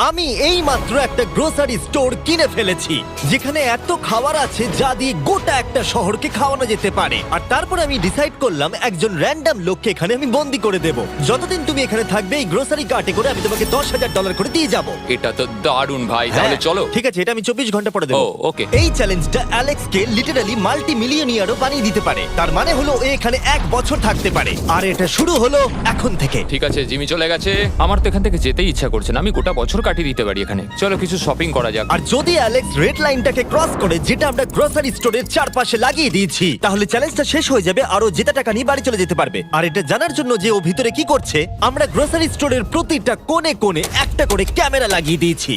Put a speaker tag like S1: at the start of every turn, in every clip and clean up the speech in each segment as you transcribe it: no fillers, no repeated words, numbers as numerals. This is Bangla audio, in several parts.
S1: আমি এই মাত্র একটা গ্রোসারি স্টোর কিনে ফেলেছি যেখানে এত খাবার আছে যা দিয়ে গোটা একটা শহরকে খাওয়ানো যেতে পারে। আর তারপর আমি ডিসাইড করলাম একজন র্যান্ডম লোককে এখানে আমি বন্দি করে দেব। যতদিন তুমি এখানে থাকবে এই গ্রোসারি কার্টে করে আমি তোমাকে $10,000 করে দিয়ে যাবো।
S2: এটা তো দারুণ ভাই, তাহলে চলো।
S1: ঠিক আছে, এটা আমি 24 ঘন্টা পরে দেবো।
S2: ও, okay.
S1: এই চ্যালেঞ্জটা অ্যালেক্সকে লিটারালি মাল্টি মিলিয়নিয়ারও বানিয়ে দিতে পারে। তার মানে হলো ও এখানে 1 বছর থাকতে পারে। আর এটা শুরু হলো এখন থেকে।
S2: ঠিক আছে, জিমি চলে গেছে। আমার তো এখান থেকে যেতেই ইচ্ছা করছে না। আমি গোটা বছর কাটিয়ে দিতে পারি এখানে। চলো কিছু শপিং করা যাক।
S1: আর যদি অ্যালেক্স রেড লাইনটাকে ক্রস করে, যেটা আমরা গ্রোসারি স্টোরের চারপাশে লাগিয়ে দিয়েছি, তাহলে চ্যালেঞ্জটা শেষ হয়ে যাবে আর ও জেতা টাকা নিয়ে বাড়ি চলে যেতে পারবে। আর এটা জানার জন্য যে ও ভিতরে কি করছে, আমরা গ্রোসারি স্টোরের প্রতিটা কোণে কোণে একটা করে ক্যামেরা লাগিয়ে দিয়েছি।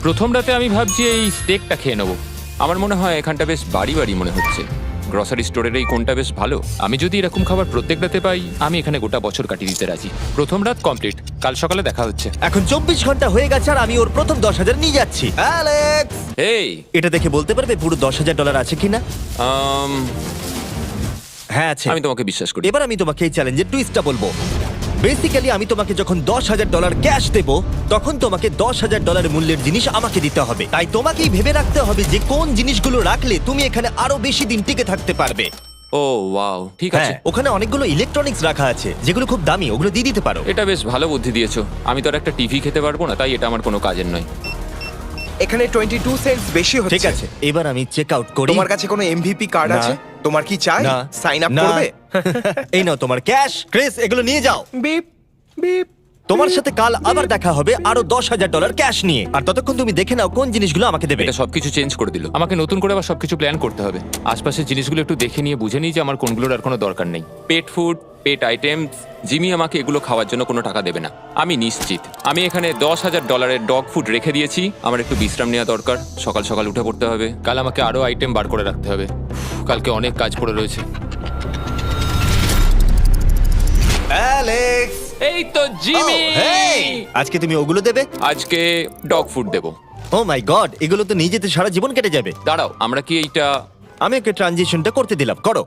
S2: প্রথম রাতে আমি ভাবছি এই স্টেকটা খেয়ে নেবো। আমার মনে হয় এখানটা বেশ বাড়ি বাড়ি মনে হচ্ছে। গ্রসারি স্টোরের এই কোনটা বেশ ভালো। আমি যদি এরকম খাবার প্রত্যেক রাতে পাই, আমি এখানে গোটা বছর কাটিয়ে দিতে রাজি। প্রথম রাত কমপ্লিট, কাল সকালে দেখা হচ্ছে।
S1: এখন 24 ঘন্টা হয়ে গেছে আর আমি ওর প্রথম 10,000 নিয়ে যাচ্ছি। অ্যালেক্স,
S2: এই
S1: এটা দেখে বলতে পারবে পুরো $10,000 আছে কিনা? হ্যাঁ আছে।
S2: আমি তোমাকে বিশ্বাস করি।
S1: এবার আমি তোমাকে এই চ্যালেঞ্জের টুইস্টটা বলবো। বেসিক্যালি আমি তোমাকে যখন $10,000 ক্যাশ দেব, তখন তোমাকে $10,000 মূল্যের জিনিস আমাকে দিতে হবে। তাই তোমাকেই ভেবে রাখতে হবে যে কোন জিনিসগুলো রাখলে তুমি এখানে আরো বেশি দিন টিকে থাকতে পারবে।
S2: ও ওয়াও, ঠিক আছে।
S1: হ্যাঁ, ওখানে অনেকগুলো ইলেকট্রনিক্স রাখা আছে যেগুলো খুব দামি, ওগুলো দিয়ে দিতে পারো।
S2: এটা বেশ ভালো বুদ্ধি দিয়েছো। আমি তো আর একটা টিভি খেতে পারবো না, তাই এটা আমার কোনো কাজের নয়।
S3: এখানে 22 সেন্টস বেশি হচ্ছে।
S1: ঠিক আছে, এবার আমি চেক আউট করি।
S3: তোমার কাছে কোনো এমভিপি কার্ড
S1: না।
S3: আছে? তোমার কি চাই?
S1: না।
S3: সাইন আপ
S1: না।
S3: করবে?
S1: এই নাও তোমার ক্যাশ। ক্রিস, এগুলো নিয়ে যাও।
S3: Beep beep.
S1: তোমার সাথে কাল আবার দেখা হবে আরো $10,000 ক্যাশ নিয়ে। আর ততক্ষণ তুমি দেখে নাও কোন জিনিসগুলো আমাকে দেবে।
S2: এটা সবকিছু চেঞ্জ করে দিল। আমাকে নতুন করে আবার সবকিছু প্ল্যান করতে হবে। আশপাশের জিনিসগুলো একটু দেখে নিয়ে বুঝে নিই যে আমার কোনগুলোর আর কোনো দরকার নেই। পেট ফুড, পেট আইটেমস, জিমি আমাকে এগুলো খাওয়ার জন্য কোনো টাকা দেবে না, আমি নিশ্চিত। আমি এখানে $10,000 ডগ ফুড রেখে দিয়েছি। আমার একটু বিশ্রাম নেওয়া দরকার। সকাল সকাল উঠে পড়তে হবে। কাল আমাকে আরো আইটেম বার করে রাখতে হবে। কালকে অনেক কাজ পড়ে রয়েছে।
S1: অ্যালেক্স,
S2: এই তো জিমি।
S1: Oh, hey! আজকে তুমি ওগুলো দেবে?
S2: আজকে ডগ ফুড দেবো।
S1: ও মাই গড, এগুলো তো নিয়ে যেতে সারা জীবন কেটে যাবে।
S2: দাঁড়াও, আমরা কি এইটা
S1: আমি ওকে ট্রানজিশনটা করতে দিলাম, করো।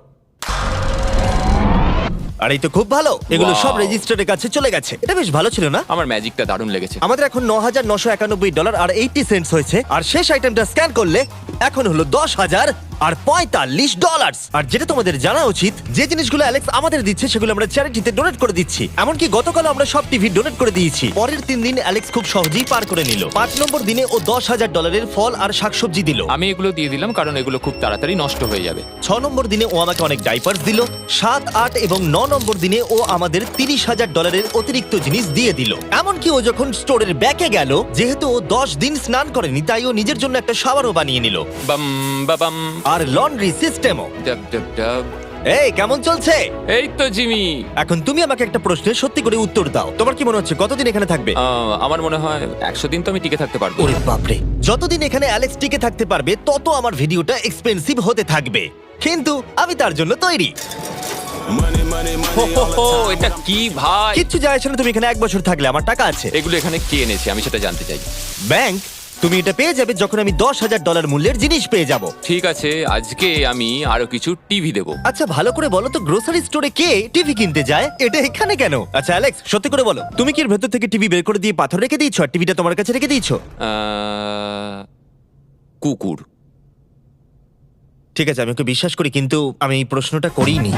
S1: আর এই তো খুব ভালো, এগুলো
S2: Wow!
S1: সব রেজিস্টারের কাছে চলে গেছে। এটা বেশ ভালো ছিল না?
S2: আমার ম্যাজিকটা দারুণ লেগেছে।
S1: আমাদের এখন $9,991 আর 80 সেন্টস হয়েছে। আর শেষ আইটেমটা স্ক্যান করলে এখন হলো $10,045। আর যেটা তোমাদের জানা উচিত, যে জিনিসগুলো অ্যালেক্স আমাদের দিচ্ছে সেগুলো আমরা চ্যারিটিতে ডোনেট করে দিচ্ছি। এমনকি গতকাল আমরা সব টিভি ডোনেট করে দিয়েছি। পরের 3 দিন অ্যালেক্স খুব সহজেই পার করে নিল। 5 নম্বর দিনে ও $10,000 ফল আর শাকসবজি দিল।
S2: আমি এগুলো দিয়ে দিলাম কারণ এগুলো খুব তাড়াতাড়ি নষ্ট হয়ে যাবে।
S1: 6 নম্বর দিনে ও আমাকে অনেক ডাইপার্স দিল। 7, 8 এবং 9 নম্বর দিনে ও আমাদের $30,000 অতিরিক্ত জিনিস দিয়ে দিল। এমনকি ও যখন স্টোরের ব্যাকে গেল, যেহেতু ও 10 দিন স্নান করেনি, তাই ও নিজের জন্য একটা শাওয়ারও বানিয়ে নিল।
S2: বাম বাবাম,
S1: আর লন্ড্রি সিস্টেমও।
S2: ডাব ডাব ডাব।
S1: এই কেমন চলছে?
S2: এই তো জিমি।
S1: এখন তুমি আমাকে একটা প্রশ্নের সত্যি করে উত্তর দাও। তোমার কি মনে হচ্ছে কতদিন এখানে থাকবে?
S2: আমার মনে হয় 100 দিন তো আমি টিকে থাকতে পারবো।
S1: ওরে বাপরে, যতদিন এখানে অ্যালেক্স টিকে থাকতে পারবে তত আমার ভিডিওটা এক্সপেন্সিভ হতে থাকবে। কিন্তু আমি তার জন্য তৈরি।
S2: হো, হো, হো, এটা কি ভাই?
S1: কিচ্ছু যায় আসে না তুমি এখানে 1 বছর থাকলে, আমার টাকা আছে।
S2: এগুলো এখানে কে এনেছে আমি সেটা জানতে চাই।
S1: ব্যাংক, তুমি এটা পেয়ে যাবে যখন আমি $10,000 মূল্যের জিনিস পেয়ে যাব।
S2: ঠিক আছে, আজকে আমি আরো কিছু টিভি দেবো।
S1: আচ্ছা ভালো করে বলো তো, গ্রোসারি স্টোরে কে টিভি কিনতে যায়? এটা এখানে কেন? আচ্ছা অ্যালেক্স, সত্যি করে বলো, তুমি কি এর ভেতর থেকে টিভি বের করে দিয়ে পাথর রেখে দিয়েছো আর টিভিটা তোমার কাছে রেখে দিয়েছো?
S2: কুকুর।
S1: ঠিক আছে, আমি ওকে বিশ্বাস করি, কিন্তু আমি এই প্রশ্নটা করিনি।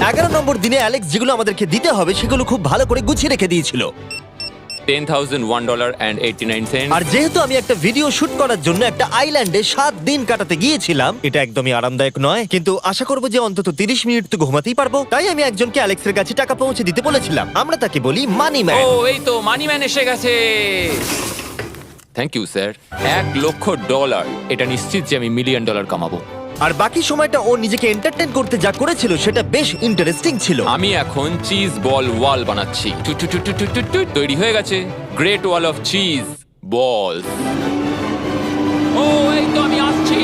S1: 11 নম্বর দিনে অ্যালেক্স যেগুলো আমাদেরকে দিতে হবে সেগুলো খুব ভালো করে গুছিয়ে রেখে দিয়েছিল।
S2: $10,001.89।
S1: আর যেহেতু আমি একটা ভিডিও শুট করার জন্য একটা আইল্যান্ডে 7 দিন কাটাতে গিয়েছিলাম, এটা একদমই আরামদায়ক নয়, কিন্তু আশা করবো যে অন্তত 30 মিনিট তো ঘুমাতেই পারবো। তাই আমি একজনকে অ্যালেক্সের কাছে টাকা পৌঁছে দিতে বলেছিলাম। আমরা তাকে বলি মানি ম্যান।
S2: ও, এই তো মানি ম্যান এসে গেছে। Thank you sir. $1,00,000। এটা নিশ্চিত যে আমি $1 মিলিয়ন কামাবো।
S1: আর বাকি সময়টা ও নিজেকে এন্টারটেইন করতে যা করেছিল সেটা বেশ ইন্টারেস্টিং ছিল।
S2: আমি এখন চিজ বল ওয়াল বানাচ্ছি। তৈরি হয়ে গেছে great wall of cheese ball. ও, এই তো আমি আসছি।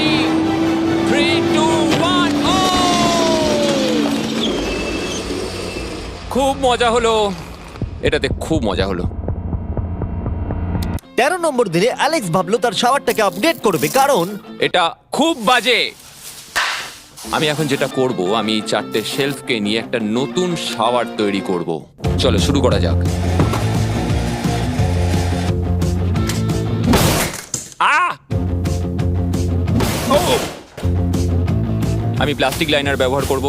S2: 3, 2, 1। ও, খুব মজা হলো এটাতে, খুব মজা হলো।
S1: 13 নম্বর দিনে অ্যালেক্স ভাবলো তার শাওয়ারটাকে আপডেট করবে, কারণ
S2: এটা খুব বাজে। আমি এখন যেটা করব, আমি এই 4টে শেলফকে নিয়ে একটা নতুন শাওয়ার তৈরি করব। চলো শুরু করা যাক। আহ! ও! আমি প্লাস্টিক লাইনার ব্যবহার করব।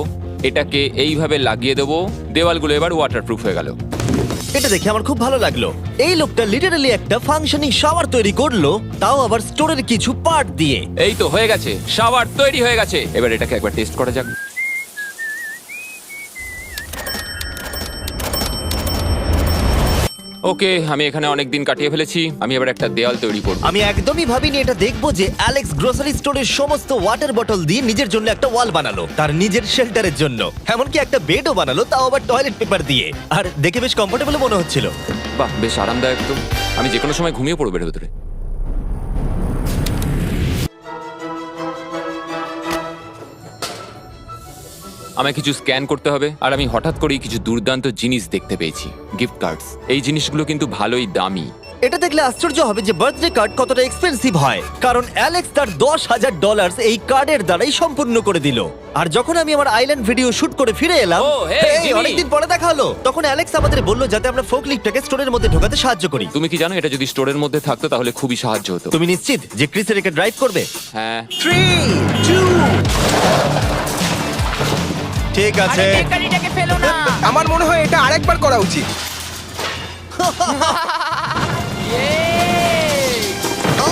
S2: এটাকে এইভাবে লাগিয়ে দেবো। দেওয়ালগুলো এবার ওয়াটারপ্রুফ হয়ে গেল।
S1: এটা দেখে আমার খুব ভালো লাগলো। এই লোকটা লিটারালি একটা ফাংশনিং শাওয়ার তৈরি করলো, তাও আবার স্টোরের কিছু পার্ট দিয়ে।
S2: এই তো হয়ে গেছে, শাওয়ার তৈরি হয়ে গেছে। এবার এটাকে একবার টেস্ট করা যাক। ওকে, আমি এখানে অনেক দিন কাটিয়ে ফেলেছি। আমি এবার একটা দেওয়াল তৈরি করব।
S1: আমি একদমই ভাবিনি এটা দেখবো যে অ্যালেক্স গ্রোসারি স্টোরের সমস্ত ওয়াটার বটল দিয়ে নিজের জন্য একটা ওয়াল বানালো, তার নিজের শেল্টারের জন্য। এমনকি একটা বেডও বানালো, তাও আবার টয়লেট পেপার দিয়ে। আর দেখে বেশ কমফোর্টেবল মনে হচ্ছিল।
S2: বাহ, বেশ আরামদায়ক তো। আমি যে কোনো সময় ঘুমিয়ে পড়বো এর ভেতরে। আমায় কিছু স্ক্যান করতে হবে, আর আমি হঠাৎ করেই কিছু দুর্দান্ত জিনিস দেখতে পেয়েছি। Gift cards. এই জিনিসগুলো কিন্তু ভালোই দামি।
S1: এটা দেখলে আশ্চর্য হবে যে বার্থডে কার্ড কতটা এক্সপেন্সিভ হয়, কারণ অ্যালেক্স তার $10,000 এই কার্ডের দ্বারাই সম্পূর্ণ করে দিল। আর যখন আমি আমার আইল্যান্ড ভিডিও শুট করে ফিরে এলাম,
S2: ও, hey, জিমি।
S1: অনেকদিন পরে দেখা হলো, তখন অ্যালেক্স আমাদের বললো যাতে আমরা ফোকলিফটটাকে স্টোরের মধ্যে ঢোকাতে সাহায্য করি।
S2: তুমি কি জানো, এটা যদি স্টোরের মধ্যে থাকতো তাহলে খুবই সাহায্য হতো।
S1: তুমি নিশ্চিত যে ক্রিসের একে ড্রাইভ করবে?
S2: হ্যাঁ।
S1: 3, 2 ঠিক আছে।
S4: গাড়িটাকে ফেলো না।
S3: আমার মনে হয় এটা আরেকবার করা উচিত।
S1: ও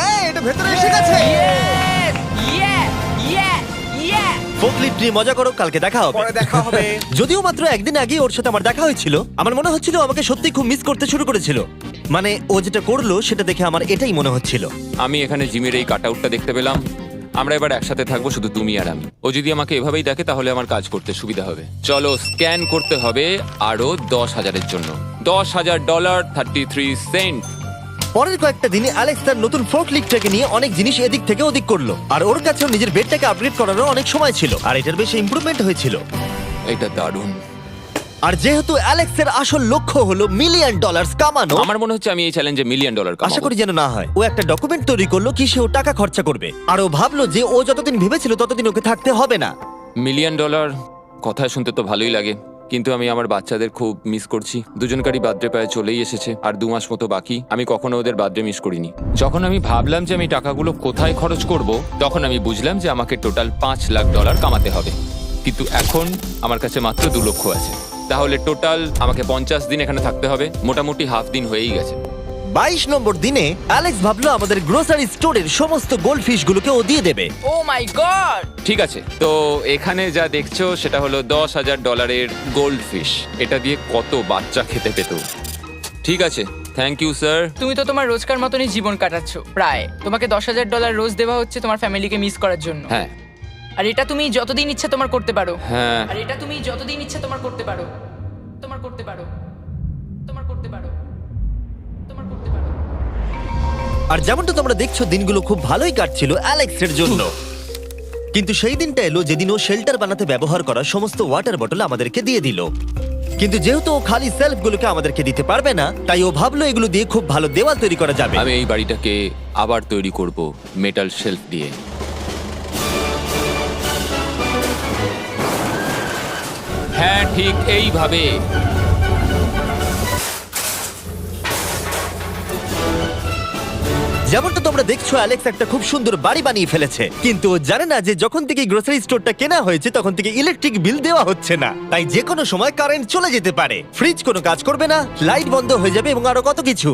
S1: এই এটা ভেতরে এসে গেছে। ফোকলিফট নিয়ে মজা করো, কালকে দেখা হবে।
S3: পরে দেখা হবে।
S1: যদিও মাত্র একদিন আগে ওর সাথে আমার দেখা হয়েছিল, আমার মনে হচ্ছিল আমাকে সত্যি খুব মিস করতে শুরু করেছিল। মানে ও যেটা করলো সেটা দেখে আমার এটাই মনে হচ্ছিল।
S2: আমি এখানে জিমির এই কাটআউটটা দেখতে পেলাম। আমরা এবার একসাথে থাকবো, শুধু তুমি আর আমি। ও যদি আমাকে এভাবেই দেখে তাহলে আমার কাজ করতে সুবিধা হবে। চলো স্ক্যান করতে হবে আরো 10,000-এর জন্য। $10,000 33 সেন্ট।
S1: পরের কয়েকটা দিনে অ্যালেক্স তার নতুন ফোকলিফটটাকে নিয়ে অনেক জিনিস এদিক থেকে ওদিক করলো, আর ওর কাছেও নিজের বেডটাকে আপগ্রেড করারও অনেক সময় ছিল, আর এটার বেশ ইমপ্রুভমেন্ট হয়েছিল।
S2: এটা দারুণ।
S1: আর যেহেতু অ্যালেক্সের আসল লক্ষ্য হলো $1 মিলিয়ন কামানো,
S2: আমার মনে হচ্ছে আমি এই চ্যালেঞ্জে $1 মিলিয়ন
S1: আশা
S2: কামাবো।
S1: করি যেন না হয়। ও একটা ডকুমেন্ট তৈরি করলো কি সে ও টাকা খরচা করবে, আর ও ভাবলো যে ও যতদিন ভেবেছিল ততদিন ওকে থাকতে হবে না।
S2: $1 মিলিয়ন কথা শুনতে তো ভালোই লাগে, কিন্তু আমি আমার বাচ্চাদের খুব মিস করছি। দুজনকারই বার্থডে প্রায় চলেই এসেছে, আর 2 মাস মতো বাকি। আমি কখনো ওদের বার্থডে মিস করিনি। যখন আমি ভাবলাম যে আমি টাকাগুলো কোথায় খরচ করব, তখন আমি বুঝলাম যে আমাকে টোটাল $5 লাখ কামাতে হবে। কিন্তু এখন আমার কাছে মাত্র 2 লক্ষ আছে। তাহলে টোটাল আমাকে 50 দিন এখানে থাকতে হবে। মোটামুটি হাফ দিন হয়েই গেছে।
S1: 22 নম্বর দিনে অ্যালেক্স ভাবলো আমাদের গ্রোসারি স্টোরের সমস্ত গোল্ড ফিশ গুলোকে ও দিয়ে দেবে।
S4: ও মাই গড।
S2: ঠিক আছে, তো এখানে যা দেখছো সেটা হলো $10,000 গোল্ড ফিশ। এটা দিয়ে কত বাচ্চা খেতে পেত। ঠিক আছে, থ্যাংক ইউ স্যার।
S4: তুমি তো তোমার রোজকার মতনই জীবন কাটাচ্ছ প্রায়। তোমাকে $10,000 রোজ দেওয়া হচ্ছে তোমার ফ্যামিলিকে মিস করার জন্য।
S2: হ্যাঁ
S4: আর এটা তুমি যতদিন ইচ্ছা তোমার করতে পারো।
S2: হ্যাঁ।
S4: আর এটা তুমি যতদিন ইচ্ছা তোমার করতে পারো। তোমার করতে পারো। তোমার করতে পারো। তোমার করতে পারো।
S1: আর যেমনটা তোমরা দেখছো দিনগুলো খুব ভালোই কাটছিল অ্যালেক্সের জন্য, কিন্তু সেই দিনটা এলো যেদিন ও শেল্টার বানাতে ব্যবহার করা সমস্ত ওয়াটার বটল আমাদেরকে দিয়ে দিল। কিন্তু যেহেতু ও খালি সেলফগুলোকে আমাদেরকে দিতে পারবে না, তাই ও ভাবলো এগুলো দিয়ে খুব ভালো দেওয়াল তৈরি করা যাবে।
S2: আমি এই বাড়িটাকে আবার তৈরি করব মেটাল শেলফ দিয়ে। হ্যাঁ, ঠিক এইভাবে।
S1: যেমনটা তোমরা দেখছো অ্যালেক্স একটা খুব সুন্দর বাড়ি বানিয়ে ফেলেছে, কিন্তু ও জানে না যে যখন থেকে গ্রোসারি স্টোরটা কেনা হয়েছে তখন থেকে ইলেকট্রিক বিল দেওয়া হচ্ছে না। তাই যে কোনো সময় কারেন্ট চলে যেতে পারে, ফ্রিজ কোনো কাজ করবে না, লাইট বন্ধ হয়ে যাবে এবং আরো কত কিছু।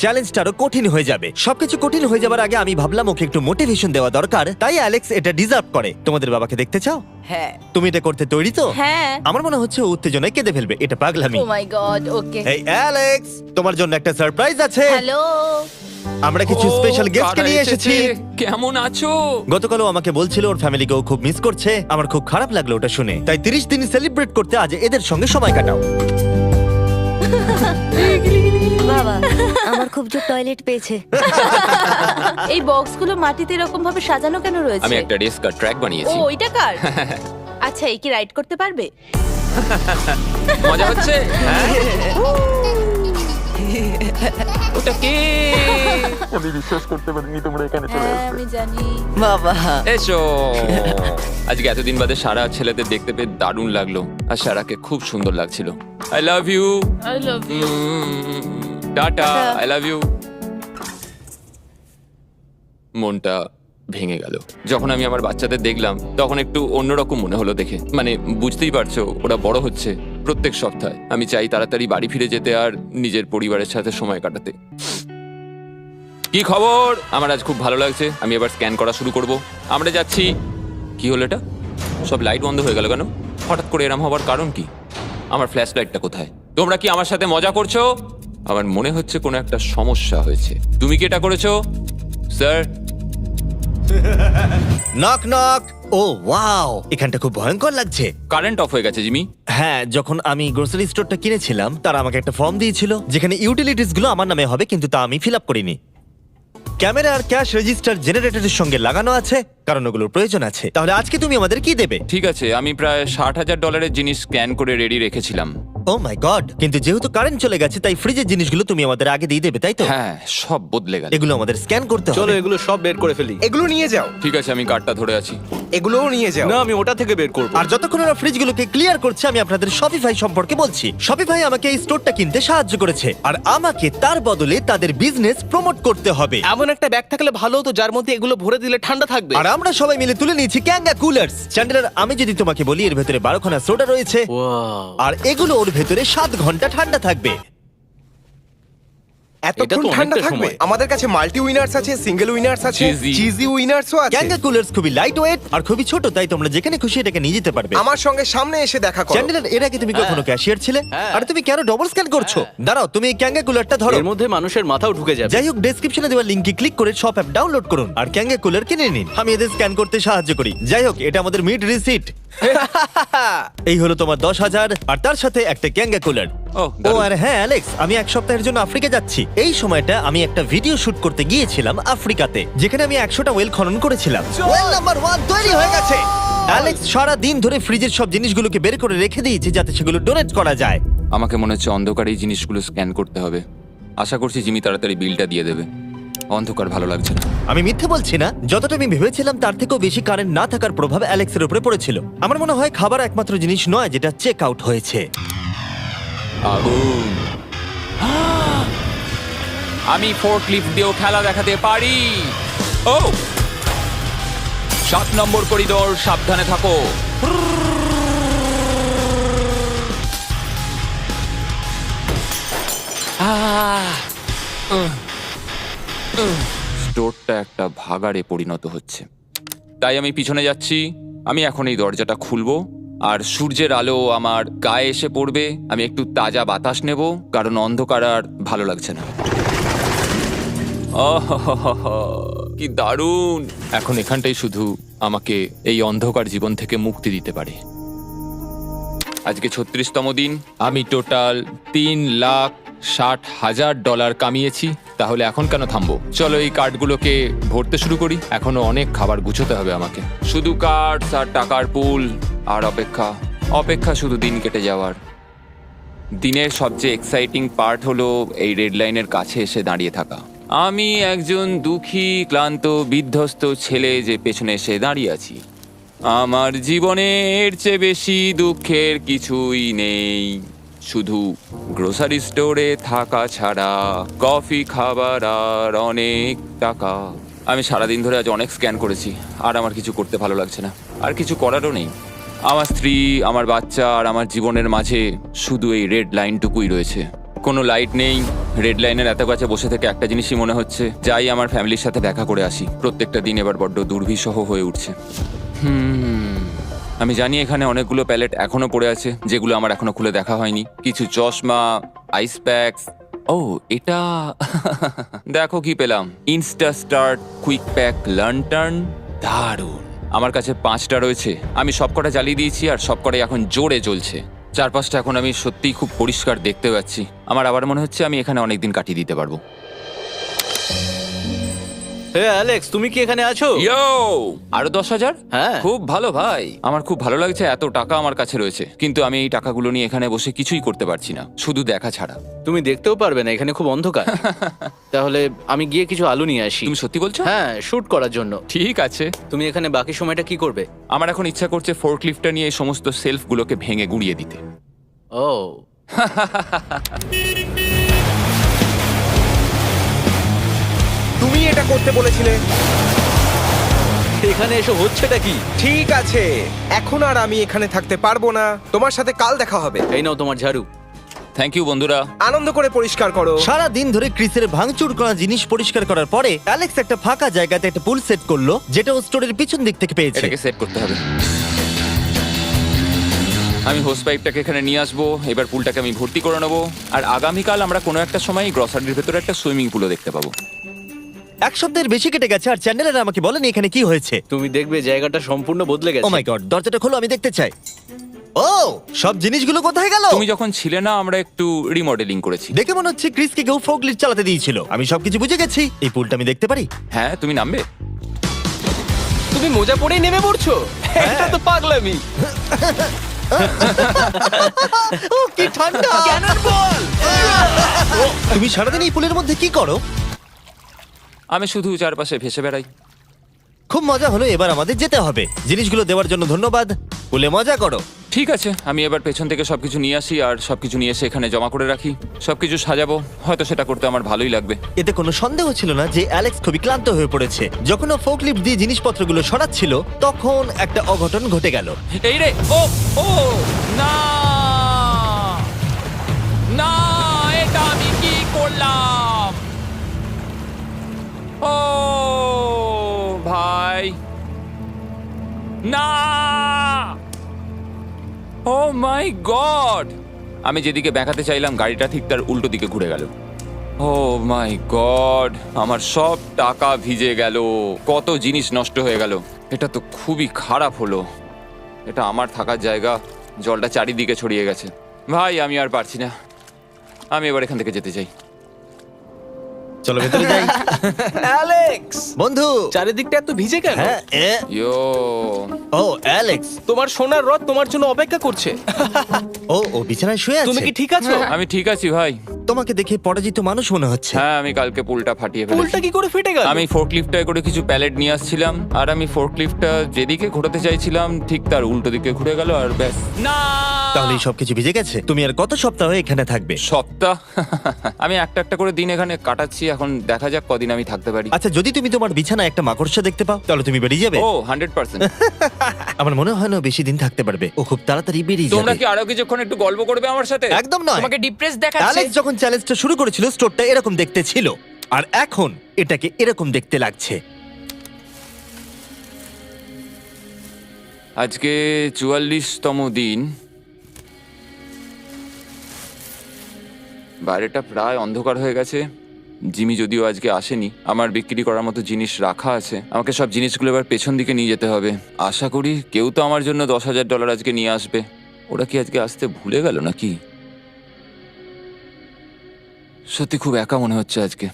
S1: চ্যালেঞ্জটা আরো কঠিন হয়ে যাবে। সবকিছু কঠিন হয়ে যাবার আগে আমি ভাবলাম ওকে একটু মোটিভেশন দেওয়া দরকার, তাই অ্যালেক্স এটা ডিজার্ভ করে। তোমাদের বাবাকে দেখতে চাও?
S5: হ্যাঁ।
S1: তুমি এটা করতে তৈরি তো?
S5: হ্যাঁ।
S1: আমার মনে হচ্ছে ও উত্তেজনায় কেঁদে ফেলবে, এটা পাগলামি।
S5: ও মাই গড, ওকে।
S1: এই অ্যালেক্স, তোমার জন্য একটা সারপ্রাইজ আছে।
S5: হ্যালো।
S1: আমরা কিছু
S2: ও,
S1: স্পেশাল গেস্টকে
S2: কারা
S1: নিয়ে
S2: এসেছে?
S1: এসেছি।
S2: কেমন আছো?
S1: গতকালও আমাকে বলছিল ওর ফ্যামিলিকেও খুব মিস করছে। আমার খুব খারাপ লাগলো ওটা শুনে, তাই 30 দিন সেলিব্রেট করতে আজ এদের সঙ্গে সময় কাটাও।
S5: বাবা, আমার খুব জোর টয়লেট পেয়েছে। এই বক্সগুলো মাটিতে এরকম ভাবে সাজানো কেন রয়েছে?
S2: আমি একটা রেস কার ট্র্যাক
S5: ও,
S2: বানিয়েছি।
S5: ওইটা কার? আচ্ছা, এই কি রাইড করতে পারবে?
S2: মজা হচ্ছে? হ্যাঁ। ওটা কে? আমি বিশ্বাস করতে পারিনি তোমরা এখানে চলে
S5: হ্যাঁ
S2: আসবে।
S5: আমি জানি।
S1: বাবা
S2: এসো। আজকে এতদিন বাদে সারা ছেলেদের দেখতে পেয়ে দারুণ লাগলো, আর সারাকে খুব সুন্দর লাগছিল। I love you.
S5: I love you.
S2: Tata.
S5: Tata.
S2: I love you. মনটা ভেঙে গেল যখন আমি আমার বাচ্চাদের দেখলাম। তখন একটু অন্যরকম মনে হলো দেখে। মানে বুঝতেই পারছো, ওরা বড় হচ্ছে প্রত্যেক সপ্তাহে। আমি চাই তাড়াতাড়ি বাড়ি ফিরে যেতে আর নিজের পরিবারের সাথে সময় কাটাতে। কি খবর? আমার আজ খুব ভালো লাগছে। আমি এবার স্ক্যান করা শুরু করব। আমরা যাচ্ছি। কি হলো এটা? সব লাইট বন্ধ হয়ে গেল কেন? হঠাৎ করে এরম হবার কারণ কি? আমার ফ্ল্যাশ লাইটটা কোথায়? তোমরা কি আমার সাথে মজা করছো? আমার মনে হচ্ছে কোনো একটা সমস্যা হয়েছে। তুমি কি এটা করেছো sir?
S1: Knock knock. Oh wow, এখানটা খুব ভয়ঙ্কর লাগছে।
S2: কারেন্ট অফ হয়ে গেছে জিমি।
S1: হ্যাঁ, যখন আমি গ্রোসারি স্টোরটা কিনেছিলাম তারা আমাকে একটা ফর্ম দিয়েছিল যেখানে ইউটিলিটিস গুলো আমার নামে হবে, কিন্তু তা আমি ফিল আপ করিনি। ক্যামেরা আর ক্যাশ রেজিস্টার জেনারেটরের সঙ্গে লাগানো আছে, কারণ ওগুলোর প্রয়োজন আছে। তাহলে আজকে তুমি আমাদের কি দেবে?
S2: ঠিক আছে, আমি প্রায় $60,000 জিনিস স্ক্যান করে রেডি রেখেছিলাম।
S1: ও মাই গড, কিন্তু যেহেতু কারেন্ট চলে গেছে তাই ফ্রিজের জিনিসগুলো তুমি আমাদের আগে দিয়ে দেবে, তাই তো?
S2: হ্যাঁ, সব বদলে গেল।
S1: এগুলো আমাদের স্ক্যান করতে
S6: চলো
S1: হবে।
S6: এগুলো সব বের করে ফেলি।
S3: এগুলো নিয়ে যাও,
S2: ঠিক আছে, আমি কার্ডটা ধরে আছি।
S3: এগুলোও নিয়ে যাও।
S6: না, আমি ওটা থেকে বের করব।
S1: আর যতক্ষণ ওরা ফ্রিজগুলোকে ক্লিয়ার করছে আমি আপনাদের শপিফাই সম্পর্কে বলছি। শপিফাই আমাকে এই স্টোরটা কিনতে সাহায্য করেছে আর আমাকে তার বদলে তাদের বিজনেস প্রমোট করতে হবে।
S6: এমন একটা ব্যাগ থাকলে ভালো হতো যার মধ্যে এগুলো ভরে দিলে ঠান্ডা থাকবে।
S1: আর আমরা সবাই মিলে তুলে নিয়েছি ক্যাঙ্গা কুলার্স। চ্যান্ডেলার, আমি যদি তোমাকে বলি এর ভেতরে 12খানা সোডা রয়েছে
S6: ওয়াও,
S1: আর এগুলো ওর ভেতরে 7 ঘন্টা ঠান্ডা থাকবে।
S3: এতক্ষণ
S6: এটা তো
S3: ঠান্ডা
S6: অনেকটা
S3: থাকবে?
S6: সময়।
S3: আমাদের কাছে মাল্টি উইনার্স আছে, সিঙ্গেল উইনার্স আছে,
S2: Cheesy।
S3: চিজি উইনার্সও আছে।
S1: ক্যাঙ্গা কুলার্স খুবই লাইট ওয়েট আর খুবই ছোট, তাই তোমরা যেখানে খুশি এটাকে নিয়ে যেতে পারবে।
S3: আমার সঙ্গে সামনে এসে দেখা করো।
S1: চ্যান্ডেলার, এর আগে তুমি কখনো ক্যাশিয়ার ছিলে?
S6: হ্যাঁ।
S1: আর তুমি কেন ডবল স্ক্যান করছো? দাঁড়াও, তুমি এই ক্যাঙ্গা কুলারটা ধরো।
S6: এর মধ্যে মানুষের মাথাও ঢুকে যাবে।
S1: যাই হোক, ডেসক্রিপশনে দেওয়া লিংকে ক্লিক করে শপ অ্যাপ ডাউনলোড করুন আর ক্যাঙ্গা কুলার কিনে নিন। আমি এদের স্ক্যান করতে সাহায্য করি। যাই হোক, এটা আমাদের মিড রিসিট। এই হলো তোমার 10,000 আর তার সাথে একটা ক্যাঙ্গা কুলার।
S2: ও,
S1: ও
S2: দারুণ।
S1: আর হ্যাঁ অ্যালেক্স, আমি এক সপ্তাহের জন্য আফ্রিকা যাচ্ছি। এই সময়টা আমি একটা ভিডিও শুট করতে গিয়েছিলাম আফ্রিকাতে, যেখানে আমি 100টা ওয়েল খনন করেছিলাম। ওয়েল নাম্বার 1 তৈরি হয়ে গেছে। অ্যালেক্স সারা দিন ধরে ফ্রিজের সব জিনিসগুলোকে বের করে রেখে দিয়েছে যাতে সেগুলো ডোনেট করা যায়।
S2: আমাকে মনে হচ্ছে অন্ধকারে এই জিনিসগুলো স্ক্যান করতে হবে। আশা করছি জিমি তাড়াতাড়ি বিলটা দিয়ে দেবে। অন্ধকার ভালো লাগছে না।
S1: আমি মিথ্যে বলছি না, যতটা আমি ভেবেছিলাম তার থেকেও বেশি কারেন্ট না থাকার প্রভাব অ্যালেক্সের উপরে পড়েছিল। আমার মনে হয় খাবার একমাত্র জিনিস নয় যেটা চেক আউট হয়েছে।
S2: আগুন। আমি ফোর্কলিফট দিয়েও খেলা দেখাতে পারি। ও, 7 নম্বর করিডোর, সাবধানে থাকো। স্টোরটা একটা ভাগাড়ে পরিণত হচ্ছে, তাই আমি পিছনে যাচ্ছি। আমি এখন এই দরজাটা খুলবো আর সূর্যের আলো আমার গায়ে এসে পড়বে। আমি একটু তাজা বাতাস নেব, কারণ অন্ধকার আর ভালো লাগছে না। আহাহাহা, কি দারুণ! এখন এখানটাই শুধু আমাকে এই অন্ধকার জীবন থেকে মুক্তি দিতে পারে। আজকে 36তম দিন। আমি টোটাল $3,60,000 কামিয়েছি। তাহলে এখন কেন থামবো? চলো এই কার্ডগুলোকে ভরতে শুরু করি। এখনো অনেক খাবার গুছোতে হবে আমাকে। শুধু কার্ডস আর টাকার পুল আর অপেক্ষা, অপেক্ষা, শুধু দিন কেটে যাওয়ার। দিনের সবচেয়ে এক্সাইটিং পার্ট হলো এই রেড লাইনের কাছে এসে দাঁড়িয়ে থাকা। আমি একজন দুঃখী, ক্লান্ত, বিধ্বস্ত ছেলে যে পেছনে এসে দাঁড়িয়ে আছি। আমার জীবনে এর চেয়ে বেশি দুঃখের কিছুই নেই, শুধু গ্রোসারি স্টোরে থাকা ছাড়া, কফি খাবার আর অনেক টাকা। আমি সারাদিন ধরে আজ অনেক স্ক্যান করেছি আর আমার কিছু করতে ভালো লাগছে না, আর কিছু করারও নেই। আমার স্ত্রী, আমার বাচ্চা আর আমার জীবনের মাঝে শুধু এই রেড লাইনটুকুই রয়েছে। কোনো লাইট নেই। রেড লাইনের এত কাছে বসে থেকে একটা জিনিসই মনে হচ্ছে, যাই আমার ফ্যামিলির সাথে দেখা করে আসি। প্রত্যেকটা দিন এবার বড্ড দুর্বিষহ হয়ে উঠছে। আমি জানি এখানে অনেকগুলো প্যালেট এখনো পড়ে আছে যেগুলো আমার এখনো খুলে দেখা হয়নি। কিছু চশমা, আইস প্যাকস। ও, এটা দেখো কি পেলাম, ইনস্টা স্টার্ট কুইক প্যাক লান্টার্ন। দারুণ! আমার কাছে 5টা রয়েছে। আমি সবকটা জ্বালিয়ে দিয়েছি আর সবকটাই এখন জোরে জ্বলছে। চারপাশটা এখন আমি সত্যিই খুব পরিষ্কার দেখতে পাচ্ছি। আমার আবার মনে হচ্ছে আমি এখানে অনেকদিন কাটিয়ে দিতে পারবো।
S6: হে অ্যালেক্স, তুমি কি এখানে আছো?
S2: ইয়ো, আরো 10,000?
S6: হ্যাঁ।
S2: খুব ভালো ভাই, আমার খুব ভালো লাগছে এত টাকা আমার কাছে রয়েছে, কিন্তু আমি এই টাকাগুলো নিয়ে এখানে বসে কিছুই করতে পারছি না, শুধু দেখা ছাড়া।
S6: তুমি দেখতেও পারবে না, এখানে খুব অন্ধকার। তাহলে আমি গিয়ে কিছু আলু নিয়ে আসি।
S2: তুমি সত্যি বলছো?
S6: হ্যাঁ, শুট করার জন্য।
S2: ঠিক আছে।
S6: তুমি এখানে বাকি সময়টা কি করবে?
S2: আমার এখন ইচ্ছা করছে ফোর্কলিফটটা নিয়ে এই সমস্ত সেলফগুলোকে ভেঙে গুঁড়িয়ে দিতে।
S6: ও,
S3: তুমি এটা করতে বলেছিলে।
S6: এখানে এসে হচ্ছেটা কি?
S3: ঠিক আছে, এখন আর আমি এখানে থাকতে পারবো না। তোমার সাথে কাল দেখা হবে।
S6: এই নাও তোমার ঝাড়ু।
S2: থ্যাংক ইউ বন্ধুরা।
S3: আনন্দ করে পরিষ্কার করো।
S1: সারা দিন ধরে ক্রিসের ভাঙচুর করা জিনিস পরিষ্কার করার পরে অ্যালেক্স একটা ফাঁকা জায়গাতে একটা পুল সেট করলো, যেটা ও স্টোরের পিছন দিক থেকে পেয়েছে।
S2: এটাকে সেট করতে হবে। আমি হোস পাইপটাকে এখানে নিয়ে আসবো, এবার পুলটাকে আমি ভর্তি করে নেবো, আর আগামীকাল আমরা কোনো একটা সময় গ্রসারির ভেতরে একটা সুইমিং পুলও দেখতে পাবো।
S1: এক সপ্তাহের বেশি কেটে গেছে আর চ্যান্ডেলার আমাকে বলেনি এখানে কি হয়েছে।
S6: তুমি দেখবে জায়গাটা সম্পূর্ণ বদলে
S1: ও
S6: গেছে।
S1: মাই গড, দরজাটা খোলো, আমি দেখতে চাই। ও, সব জিনিসগুলো কোথায় গেল?
S2: তুমি যখন ছিলে না, আমরা একটু রিমডেলিং করেছি।
S1: দেখে মনে হচ্ছে ক্রিসকে কেউ ফোর্কলিফট চালাতে দিয়েছিল। আমি সবকিছু বুঝে গেছি। এই পুলটা আমি দেখতে পারি?
S2: হ্যাঁ, তুমি নামবে?
S3: তুমি মোজা পরেই নেমে পড়ছো?
S6: এটা তো পাগলামি।
S1: ও কি ঠান্ডা! তুমি সারাদিন এই পুলের মধ্যে কি করো?
S2: আমি শুধু চারপাশে ভেসে বেড়াই।
S1: খুব মজা হলো, এবার আমাদের যেতে হবে। জিনিসগুলো দেওয়ার জন্য ধন্যবাদ। পুলে মজা করো।
S2: ঠিক আছে, আমি এবার পেছন থেকে সবকিছু নিয়ে আসি আর সবকিছু নিয়ে এসে এখানে জমা করে রাখি, সবকিছু সাজাবো। হয়তো সেটা করতে আমার ভালোই লাগবে।
S1: এতে কোনো সন্দেহ ছিল না যে অ্যালেক্স খুবই ক্লান্ত হয়ে পড়েছে। যখন ও ফোর্কলিফট দিয়ে জিনিসপত্রগুলো সরাচ্ছিল, তখন একটা অঘটন ঘটে গেল।
S2: এই রে, ও ও না না, এটা আমি কি করলাম? ও ভাই, না! ও মাই গড! আমি যেদিকে ব্যাকাতে চাইলাম গাড়িটা ঠিক তার উল্টো দিকে ঘুরে গেল। ও মাই গড, আমার সব টাকা ভিজে গেল, কত জিনিস নষ্ট হয়ে গেল। এটা তো খুবই খারাপ হলো। এটা আমার থাকার জায়গা, জলটা চারিদিকে ছড়িয়ে গেছে। ভাই, আমি আর পারছি না, আমি এবার এখান থেকে যেতে চাই।
S1: চলো ভেতরে যাই।
S3: অ্যালেক্স,
S1: বন্ধু।
S3: চারিদিকটা এত ভিজে কেন?
S1: হ্যাঁ,
S2: ইয়ো,
S1: ও অ্যালেক্স।
S3: তোমার সোনার রথ তোমার জন্য অপেক্ষা করছে।
S1: ও বিছানায় শুয়ে আছে।
S3: তুমি কি ঠিক আছো?
S2: আমি ঠিক আছি ভাই।
S1: তোমাকে দেখে পরাজিত মানুষ মনে হচ্ছে।
S2: হ্যাঁ, আমি কালকে পুলটা ফাটিয়ে
S3: পুলটা
S2: ফেলেছি।
S3: কি করে ফেটে গেল?
S2: আমি ফোর্কলিফটটায় করে কিছু প্যালেট নিয়ে আসছিলাম, আর আমি ফোর্কলিফটটা যেদিকে ঘোরাতে চাইছিলাম ঠিক তার উল্টো দিকে ঘুরে গেল, আর ব্যাস। না!
S1: তাহলে এই সবকিছু ভিজে গেছে। তুমি আর কত সপ্তাহ এখানে থাকবে?
S2: সপ্তাহ? আমি একটা একটা করে দিন এখানে কাটাচ্ছি, এখন দেখা যাক কদিন আমি থাকতে পারি।
S1: আচ্ছা, যদি তুমি তোমার বিছানায় একটা মাকড়সা দেখতে পাও, তাহলে তুমি বেরিয়ে যাবে?
S2: ও 100%।
S1: আমার মনে হয় না ও বেশি দিন থাকতে পারবে। ও খুব তাড়াতাড়ি বেরিয়ে
S2: তোমরা
S1: যাবে।
S2: কি আরো কিছুক্ষণ একটু গল্প করবে আমার সাথে?
S1: একদম নয়।
S4: তোমাকে ডিপ্রেস দেখাচ্ছে।
S1: অ্যালেক্স যখন চ্যালেঞ্জটা শুরু করেছিল, স্টোরটা এরকম দেখতে ছিল, আর এখন এটাকে এরকম দেখতে লাগছে।
S2: আজকে 44তম দিন। বাইরেটা প্রায় অন্ধকার হয়ে গেছে। জিমি যদিও আজকে আসেনি, আমার বিক্রি করার মতো জিনিস রাখা আছে। আমাকে সব জিনিসগুলো এবার পেছন দিকে নিয়ে যেতে হবে। আশা করি কেউ তো আমার জন্য $10,000 আজকে নিয়ে আসবে। ওরা কি আজকে আসতে ভুলে গেল নাকি? সত্যি খুব একা মনে হচ্ছে আজকে।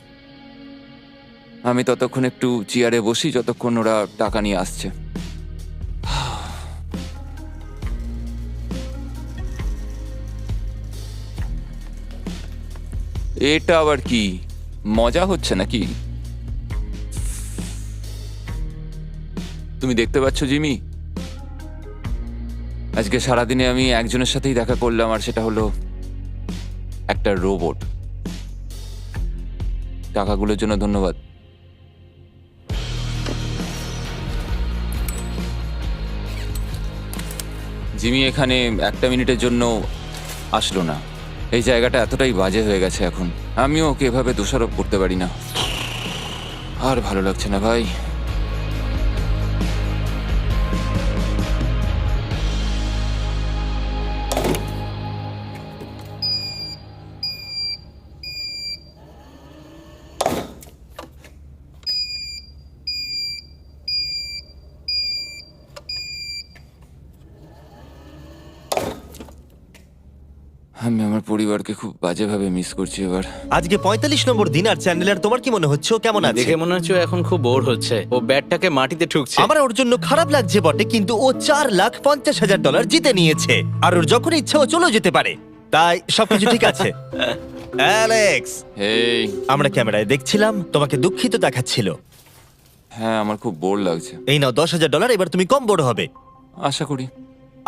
S2: আমি ততক্ষণ একটু চেয়ারে বসি যতক্ষণ ওরা টাকা নিয়ে আসছে। এটা আবার কি মজা হচ্ছে নাকি? তুমি দেখতে পাচ্ছ জিমি, আজকে সারাদিনে আমি একজনের সাথেই দেখা করলাম, আর সেটা হলো একটা রোবট। টাকাগুলোর জন্য ধন্যবাদ। জিমি এখানে একটা মিনিটের জন্য আসলো না। এই জায়গাটা এতটাই বাজে হয়ে গেছে এখন, আমিও ওকে এভাবে দোষারোপ করতে পারি না। আর ভালো লাগছে না ভাই। আমি আমার পরিবারকে খুব বাজেভাবে মিস করছি এবার।
S1: আজকে 45 নম্বর দিন, আর চ্যান্ডেলার তোমার কি মনে হচ্ছে ও কেমন আছে?
S6: দেখে মনে হচ্ছে ও এখন খুব বোর হচ্ছে, ও ব্যাটটাকে মাটিতে ঠুকছে।
S1: আমার ওর জন্য খারাপ লাগছে বটে, কিন্তু ও $4,50,000 জিতে নিয়েছে, আর ওর যখন ইচ্ছা ও চলেও যেতে পারে, তাই সবকিছু ঠিক আছে। অ্যালেক্স,
S2: এই
S1: আমরা ক্যামেরায় দেখছিলাম, তোমাকে দুঃখিত দেখাচ্ছিল।
S2: হ্যাঁ, আমার খুব বোর লাগছে।
S1: এই নাও $10,000, এবার তুমি কম বড় হবে।
S2: আশা করি।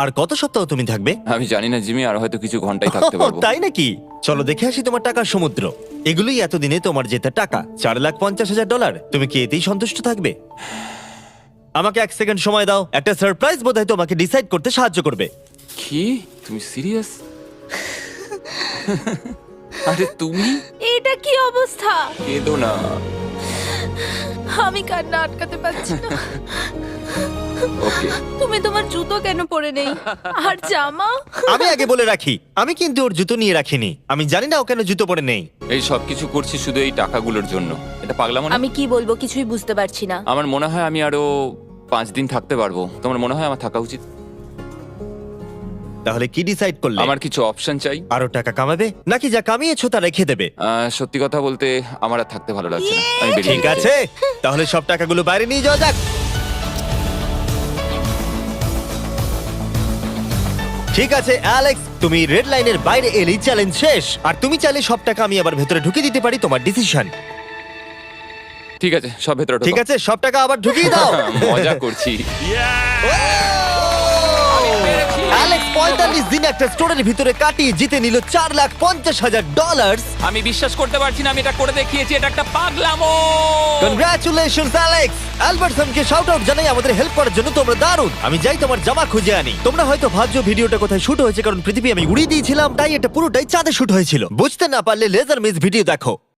S1: আর কত সপ্তাহ তুমি থাকবে?
S2: আমি জানি না জিমি, আর হয়তো কিছু ঘন্টাই থাকতে পারবো।
S1: তাই নাকি? চলো দেখে আসি তোমার টাকার সমুদ্র। এগুলোই এতদিনে তোমার জেতা টাকা, $4,50,000। তুমি কি এতেই সন্তুষ্ট থাকবে? আমাকে 1 সেকেন্ড সময় দাও, একটা সারপ্রাইজ বোধহয় তোমাকে ডিসাইড করতে সাহায্য করবে।
S2: কি, তুমি সিরিয়াস? আরে তুমি
S5: এটা কি অবস্থা?
S2: কেঁদো না।
S5: আমি কান্না আটকাতে পারছি না।
S2: ওকে,
S5: তুমি তোমার জুতো কেন পরে নেই? আর জামা?
S1: আমি আগে বলে রাখি, আমি কিন্তু ওর জুতো নিয়ে রাখিনি। আমি জানি না ও কেন জুতো পরে নেই।
S2: এই সব কিছু করছি শুধু এই টাকাগুলোর জন্য। এটা পাগলামো না?
S5: আমি কি বলবো কিছুই বুঝতে পারছি না।
S2: আমার মনে হয় আমি আরো 5 দিন থাকতে পারবো। তোমার মনে হয় আমার থাকা উচিত?
S1: তাহলে কি ডিসাইড করলে?
S2: আমার কিছু অপশন চাই।
S1: আরো টাকা কামাবে, নাকি যা কামিয়েছো তা রেখে দেবে?
S2: সত্যি কথা বলতে আমার আর থাকতে ভালো লাগছে না। আমি বেরিয়ে
S1: ঠিক
S2: যেতে চাই।
S1: আছে, তাহলে সব টাকাগুলো বাইরে নিয়ে যাওয়া যাক। ঠিক আছে অ্যালেক্স, তুমি রেড লাইনের বাইরে এলেই চ্যালেঞ্জ শেষ। আর তুমি চাইলে সব টাকা আমি আবার ভেতরে ঢুকে দিতে পারি, তোমার ডিসিশন।
S2: ঠিক আছে, সব ভেতরে ঢোকো।
S1: ঠিক আছে, সব টাকা আবার ঢুকিয়ে দাও।
S2: মজা করছি।
S1: অ্যালেক্স 45 দিন একটা স্টোরের ভিতরে কাটিয়ে জিতে নিল $4,50,000।
S2: আমি বিশ্বাস করতে পারছি না আমি এটা করে দেখিয়েছি। এটা একটা পাগলামো।
S1: Congratulations Alex. অ্যালবার্টসনকে শাউট আউট জানাই আমাদের হেল্প করার জন্য, তোমরা দারুণ। আমি যাই তোমার জামা খুঁজে আনি। তোমরা হয়তো ভাবছো ভিডিওটা কোথায় শুট হয়েছে, কারণ পৃথিবী আমি উড়িয়ে দিয়েছিলাম, তাই এটা পুরোটাই চাঁদে শুট হয়েছিল। বুঝতে না পারলে লেজার মিস ভিডিও দেখো।